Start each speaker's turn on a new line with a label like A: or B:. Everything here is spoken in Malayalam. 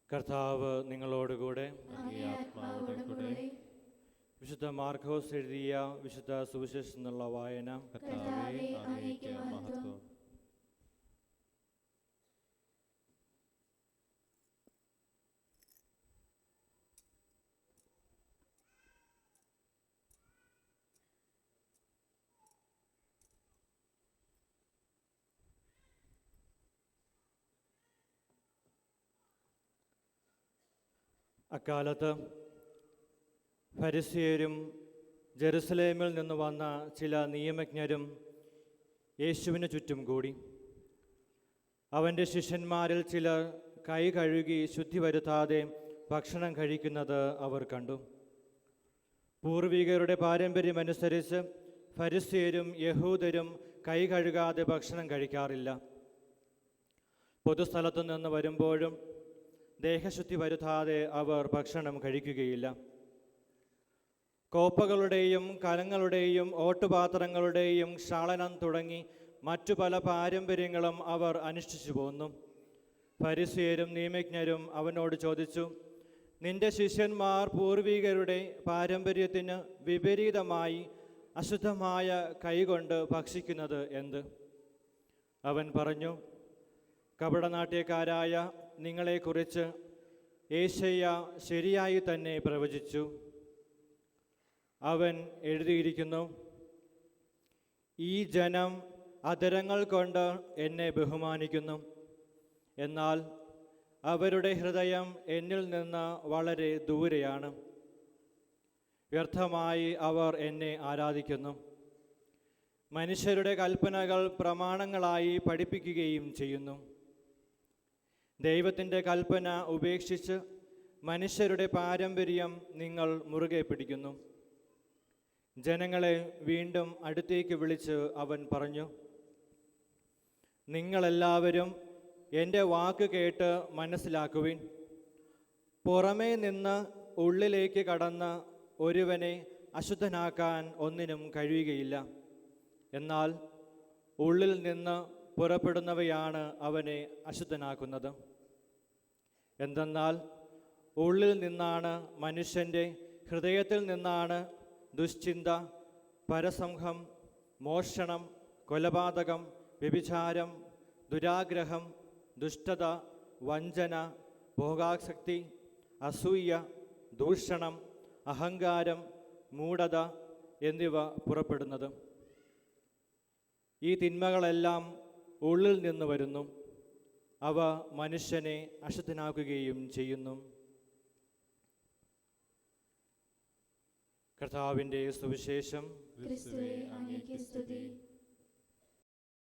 A: കർത്താവ് നിങ്ങളോടുകൂടെ.
B: അങ്ങേ ആത്മാവോടും കൂടെ.
A: വിശുദ്ധ മാർക്കോസ് എഴുതിയ വിശുദ്ധ സുവിശേഷം എന്നുള്ള വായന.
B: കർത്താവേ, അങ്ങേക്ക് മഹത്വം.
A: അക്കാലത്ത് ഫരിസേയരും ജെറുസലേമിൽ നിന്ന് വന്ന ചില നിയമജ്ഞരും യേശുവിന് ചുറ്റും കൂടി. അവൻ്റെ ശിഷ്യന്മാരിൽ ചിലർ കൈ കഴുകി ശുദ്ധി വരുത്താതെ ഭക്ഷണം കഴിക്കുന്നത് അവർ കണ്ടു. പൂർവികരുടെ പാരമ്പര്യമനുസരിച്ച് ഫരിസേയരും യഹൂദരും കൈ കഴുകാതെ ഭക്ഷണം കഴിക്കാറില്ല. പൊതുസ്ഥലത്തു നിന്ന് വരുമ്പോഴും ദേഹശുദ്ധി വരുത്താതെ അവർ ഭക്ഷണം കഴിക്കുകയില്ല. കോപ്പകളുടെയും കലങ്ങളുടെയും ഓട്ടുപാത്രങ്ങളുടെയും ക്ഷാളനം തുടങ്ങി മറ്റു പല പാരമ്പര്യങ്ങളും അവർ അനുഷ്ഠിച്ചു പോന്നു. ഫരിസേയരും നിയമജ്ഞരും അവനോട് ചോദിച്ചു, നിന്റെ ശിഷ്യന്മാർ പൂർവികരുടെ പാരമ്പര്യത്തിന് വിപരീതമായി അശുദ്ധമായ കൈകൊണ്ട് ഭക്ഷിക്കുന്നത് എന്ത്? അവൻ പറഞ്ഞു, കപടനാട്യക്കാരായ നിങ്ങളെക്കുറിച്ച് യേശയ്യ ശരിയായി തന്നെ പ്രവചിച്ചു. അവൻ എഴുതിയിരിക്കുന്നു, ഈ ജനം അധരങ്ങൾ കൊണ്ട് എന്നെ ബഹുമാനിക്കുന്നു, എന്നാൽ അവരുടെ ഹൃദയം എന്നിൽ നിന്ന് വളരെ ദൂരെയാണ്. വ്യർത്ഥമായി അവർ എന്നെ ആരാധിക്കുന്നു. മനുഷ്യരുടെ കൽപ്പനകൾ പ്രമാണങ്ങളായി പഠിപ്പിക്കുകയും ചെയ്യുന്നു. ദൈവത്തിൻ്റെ കൽപ്പന ഉപേക്ഷിച്ച് മനുഷ്യരുടെ പാരമ്പര്യം നിങ്ങൾ മുറുകെ പിടിക്കുന്നു. ജനങ്ങളെ വീണ്ടും അടുത്തേക്ക് വിളിച്ച് അവൻ പറഞ്ഞു, നിങ്ങളെല്ലാവരും എൻ്റെ വാക്ക് കേട്ട് മനസ്സിലാക്കുവിൻ. പുറമേ നിന്ന് ഉള്ളിലേക്ക് കടന്ന് ഒരുവനെ അശുദ്ധനാക്കാൻ ഒന്നിനും കഴിയുകയില്ല. എന്നാൽ ഉള്ളിൽ നിന്ന് പുറപ്പെടുന്നവയാണ് അവനെ അശുദ്ധനാക്കുന്നത്. എന്തെന്നാൽ ഉള്ളിൽ നിന്നാണ്, മനുഷ്യൻ്റെ ഹൃദയത്തിൽ നിന്നാണ് ദുശ്ചിന്ത, പരസംഹം, മോഷണം, കൊലപാതകം, വ്യഭിചാരം, ദുരാഗ്രഹം, ദുഷ്ടത, വഞ്ചന, ഭോഗാസക്തി, അസൂയ, ദൂഷണം, അഹങ്കാരം, മൂഢത എന്നിവ പുറപ്പെടുന്നത്. ഈ തിന്മകളെല്ലാം ഉള്ളിൽ നിന്ന് വരുന്നു. അവ മനുഷ്യനെ അശുദ്ധനാക്കുകയും ചെയ്യുന്നു. കർത്താവിൻ്റെ സുവിശേഷം.
B: ക്രിസ്തുവേ, അങ്ങേക്ക് സ്തുതി.